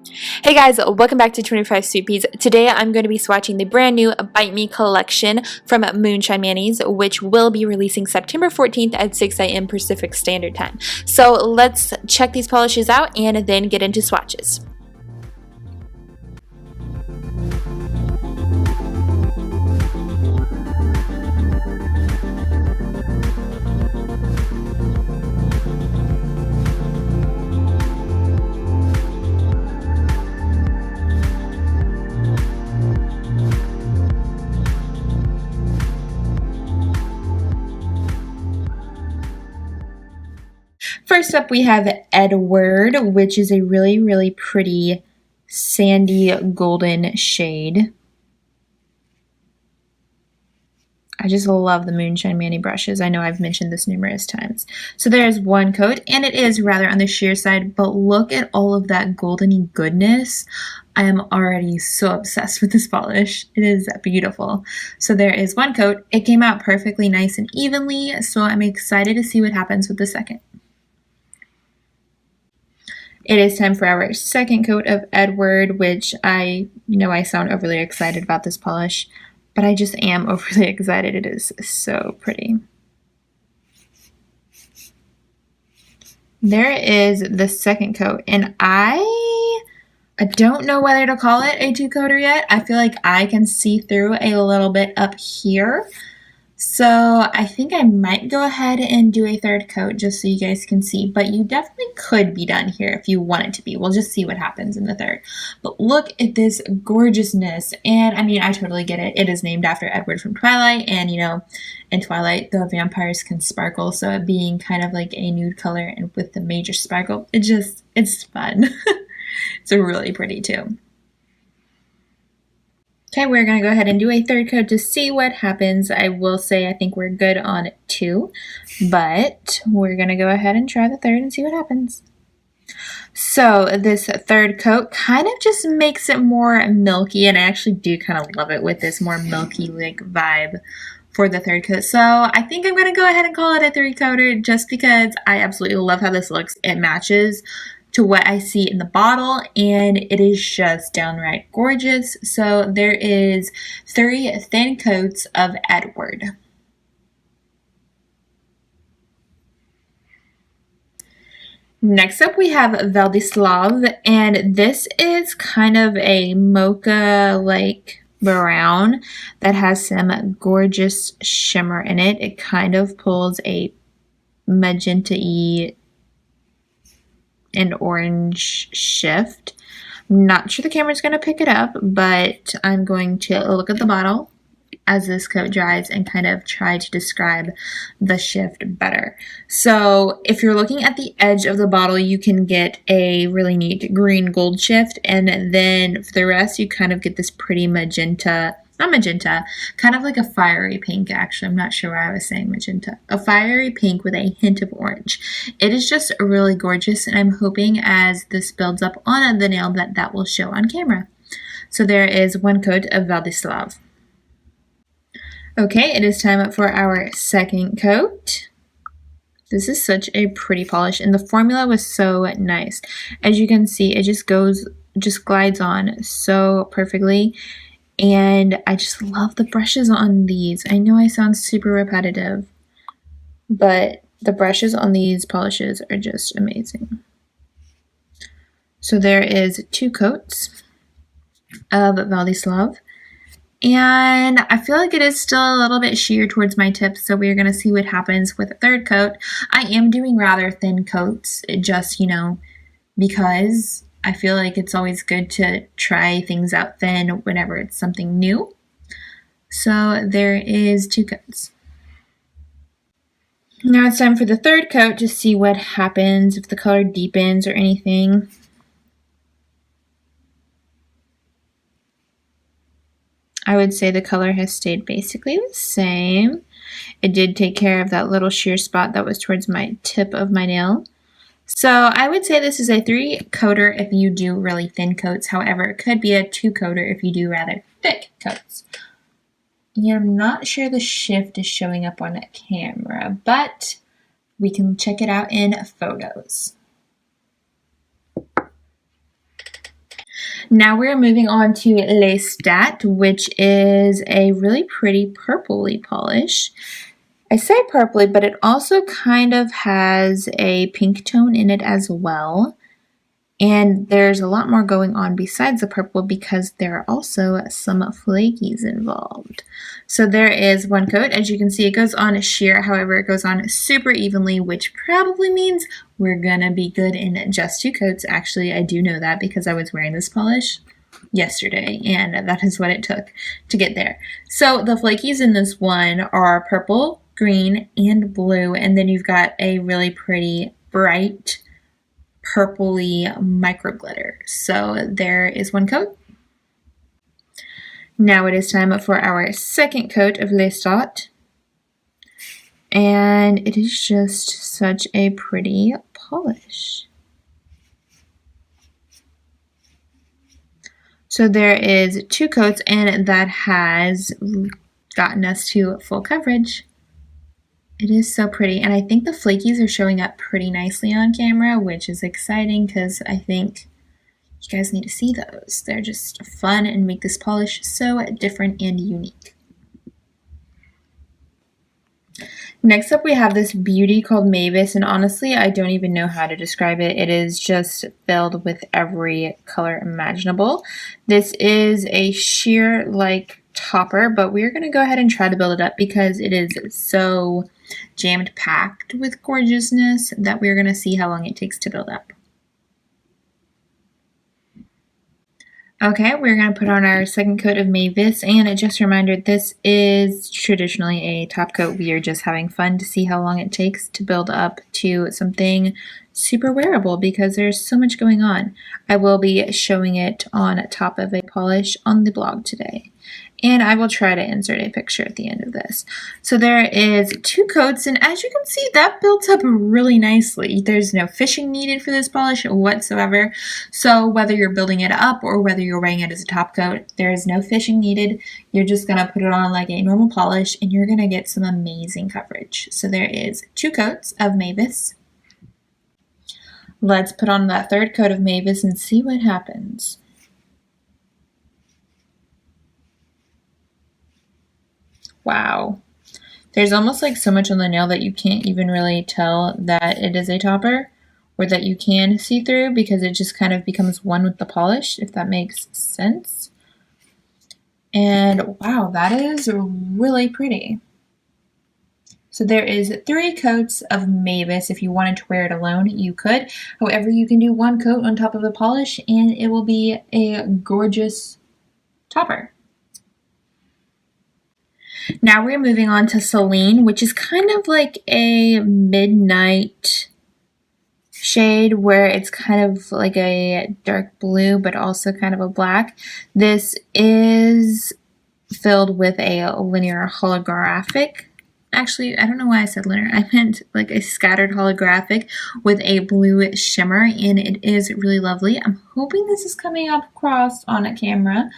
Hey guys, welcome back to 25 Sweetpeas. Today I'm going to be swatching the brand new Bite Me collection from Moonshine Mayonnaise, which will be releasing September 14th at 6 a.m. Pacific Standard Time. So let's check these polishes out and then get into swatches. First up, we have Edward, which is a really pretty sandy golden shade. I just love the Moonshine Mayonnaise brushes. I know I've mentioned this numerous times. So there's one coat, and it is rather on the sheer side, but look at all of that goldeny goodness. I am already so obsessed with this polish. It is beautiful. So there is one coat. It came out perfectly nice and evenly, so I'm excited to see what happens with the second. It is time for our second coat of Edward, which I sound overly excited about this polish, but I just am overly excited. It is so pretty. There is the second coat, and I don't know whether to call it a two-coater yet. I feel like I can see through a little bit up here. So I think I might go ahead and do a third coat just so you guys can see, but you definitely could be done here if you wanted to be. We'll just see what happens in the third. But look at this gorgeousness. And I mean, I totally get it. It is named after Edward from Twilight, and in Twilight, the vampires can sparkle. So it being kind of like a nude color and with the major sparkle, it's fun. It's really pretty too. Okay, we're going to go ahead and do a third coat to see what happens. I will say I think we're good on 2, but we're going to go ahead and try the third and see what happens. So this third coat kind of just makes it more milky, and I actually do kind of love it with this more milky like vibe for the third coat. So I think I'm going to go ahead and call it a 3-coater just because I absolutely love how this looks. It matches to what I see in the bottle, and it is just downright gorgeous. So there is 3 thin coats of Edward. Next up we have Valdislav, and this is kind of a mocha like brown that has some gorgeous shimmer in it. It kind of pulls a magenta-y and orange shift. I'm not sure the camera's going to pick it up, but I'm going to look at the bottle as this coat dries and kind of try to describe the shift better. So if you're looking at the edge of the bottle, you can get a really neat green gold shift, and then for the rest you kind of get this pretty magenta, not magenta, kind of like a fiery pink. Actually, I'm not sure why I was saying magenta. A fiery pink with a hint of orange. It is just really gorgeous, and I'm hoping as this builds up on the nail that will show on camera. So there is one coat of Valdislav. Okay, it is time for our second coat. This is such a pretty polish, and the formula was so nice. As you can see, it just glides on so perfectly. And I just love the brushes on these. I know I sound super repetitive, but the brushes on these polishes are just amazing. So there is 2 coats of Valdislav, and I feel like it is still a little bit sheer towards my tips, so we're going to see what happens with a third coat. I am doing rather thin coats, just, because I feel like it's always good to try things out thin whenever it's something new. So there is 2 coats. Now it's time for the third coat to see what happens, if the color deepens or anything. I would say the color has stayed basically the same. It did take care of that little sheer spot that was towards my tip of my nail. So I would say this is a 3-coater if you do really thin coats. However, it could be a 2-coater if you do rather thick coats. And I'm not sure the shift is showing up on that camera, but we can check it out in photos. Now we're moving on to Lestat, which is a really pretty purpley polish. I say purpley, but it also kind of has a pink tone in it as well. And there's a lot more going on besides the purple because there are also some flakies involved. So there is one coat. As you can see, it goes on sheer. However, it goes on super evenly, which probably means we're gonna be good in just 2 coats. Actually, I do know that because I was wearing this polish yesterday, and that is what it took to get there. So the flakies in this one are purple, green, and blue, and then you've got a really pretty bright purpley micro glitter. So there is one coat. Now it is time for our second coat of Lestat, and it is just such a pretty polish. So there is 2 coats, and that has gotten us to full coverage. It is so pretty, and I think the flakies are showing up pretty nicely on camera, which is exciting because I think you guys need to see those. They're just fun and make this polish so different and unique. Next up we have this beauty called Mavis, and honestly I don't even know how to describe it. It is just filled with every color imaginable. This is a sheer like topper, but we're going to go ahead and try to build it up because it is so jammed packed with gorgeousness that we're going to see how long it takes to build up. Okay, we're going to put on our second coat of Mavis, and just a reminder, this is traditionally a top coat. We are just having fun to see how long it takes to build up to something super wearable because there's so much going on. I will be showing it on top of a polish on the blog today. And I will try to insert a picture at the end of this. So there is 2 coats, and as you can see, that builds up really nicely. There's no fishing needed for this polish whatsoever. So whether you're building it up or whether you're wearing it as a top coat, there is no fishing needed. You're just going to put it on like a normal polish, and you're going to get some amazing coverage. So there is 2 coats of Mavis. Let's put on that third coat of Mavis and see what happens. Wow. There's almost like so much on the nail that you can't even really tell that it is a topper or that you can see through because it just kind of becomes one with the polish, if that makes sense. And wow, that is really pretty. So there is 3 coats of Mavis. If you wanted to wear it alone, you could. However, you can do 1 coat on top of the polish and it will be a gorgeous topper. Now we're moving on to Selene, which is kind of like a midnight shade where it's kind of like a dark blue but also kind of a black. This is filled with a linear holographic. Actually, I don't know why I said linear. I meant like a scattered holographic with a blue shimmer, and it is really lovely. I'm hoping this is coming up across on a camera.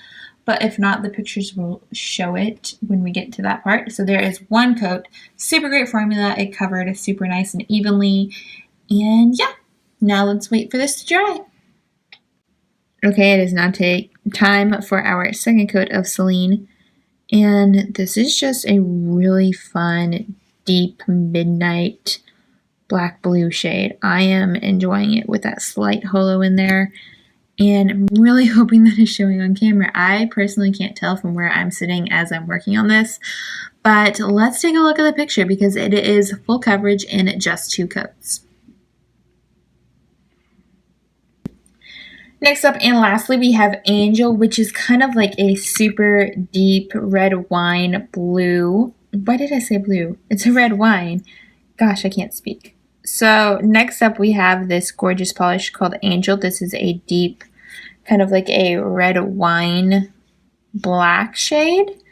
But if not, the pictures will show it when we get to that part. So there is 1 coat, super great formula. It covered super nice and evenly. And yeah, now let's wait for this to dry. Okay, it is now time for our second coat of Selene. And this is just a really fun, deep midnight black blue shade. I am enjoying it with that slight holo in there. And I'm really hoping that is showing on camera. I personally can't tell from where I'm sitting as I'm working on this. But let's take a look at the picture because it is full coverage in just 2 coats. Next up and lastly, we have Angel, which is kind of like a super deep red wine blue. Why did I say blue? It's a red wine. Gosh, I can't speak. So next up we have this gorgeous polish called Angel. This is a deep, kind of like a red wine black shade.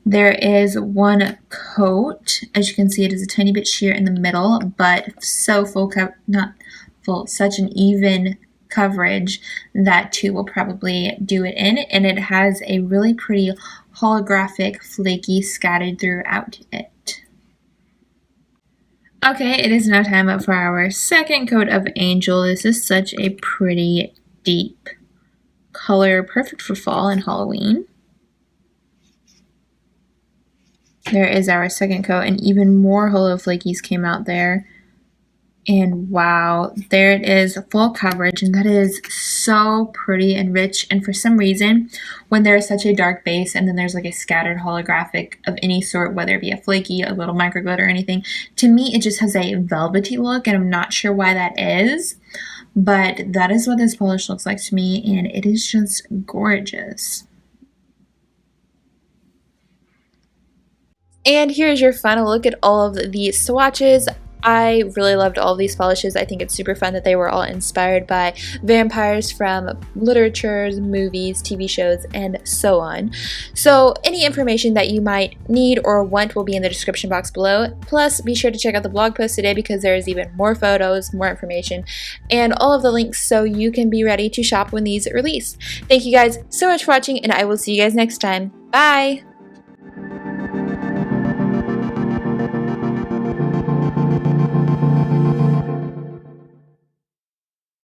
There is 1 coat. As you can see, it is a tiny bit sheer in the middle, but so not full, such an even coverage that 2 will probably do it in. And it has a really pretty holographic flaky scattered throughout it. Okay, it is now time for our second coat of Angel. This is such a pretty deep color, perfect for fall and Halloween. There is our second coat, and even more holo flakies came out there. And wow, there it is, full coverage, and that is so pretty and rich. And for some reason, when there is such a dark base and then there's like a scattered holographic of any sort, whether it be a flaky, a little micro glitter or anything, to me it just has a velvety look, and I'm not sure why that is, but that is what this polish looks like to me, and it is just gorgeous. And here's your final look at all of the swatches. I really loved all of these polishes. I think it's super fun that they were all inspired by vampires from literatures, movies, TV shows, and so on. So any information that you might need or want will be in the description box below. Plus, be sure to check out the blog post today because there is even more photos, more information, and all of the links so you can be ready to shop when these release. Thank you guys so much for watching, and I will see you guys next time. Bye!